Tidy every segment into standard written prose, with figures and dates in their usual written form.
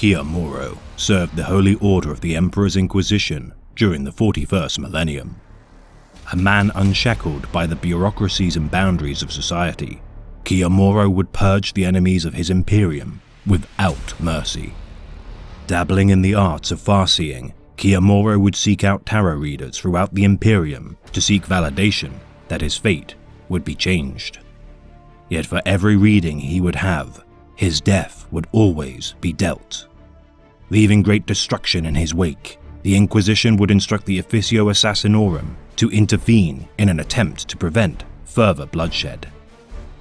Kiamuro served the Holy Order of the Emperor's Inquisition during the 41st millennium. A man unshackled by the bureaucracies and boundaries of society, Kiamuro would purge the enemies of his Imperium without mercy. Dabbling in the arts of farseeing, Kiamuro would seek out tarot readers throughout the Imperium to seek validation that his fate would be changed. Yet for every reading he would have, his death would always be dealt. Leaving great destruction in his wake, the Inquisition would instruct the Officio Assassinorum to intervene in an attempt to prevent further bloodshed.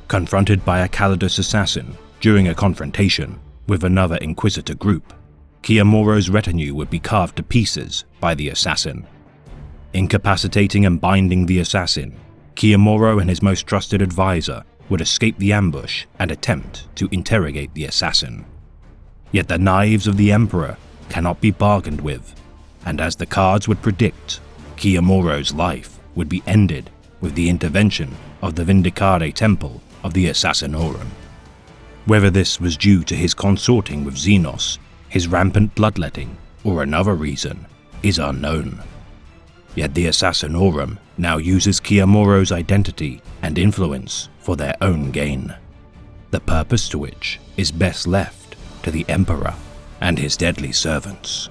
Confronted by a Calidus assassin during a confrontation with another Inquisitor group, Kiamuro's retinue would be carved to pieces by the assassin. Incapacitating and binding the assassin, Kiamuro and his most trusted advisor would escape the ambush and attempt to interrogate the assassin. Yet the knives of the Emperor cannot be bargained with, and as the cards would predict, Kiamuro's life would be ended with the intervention of the Vindicare Temple of the Assassinorum. Whether this was due to his consorting with Xenos, his rampant bloodletting, or another reason, is unknown. Yet the Assassinorum now uses Kiamuro's identity and influence for their own gain, the purpose to which is best left to the Emperor and his deadly servants.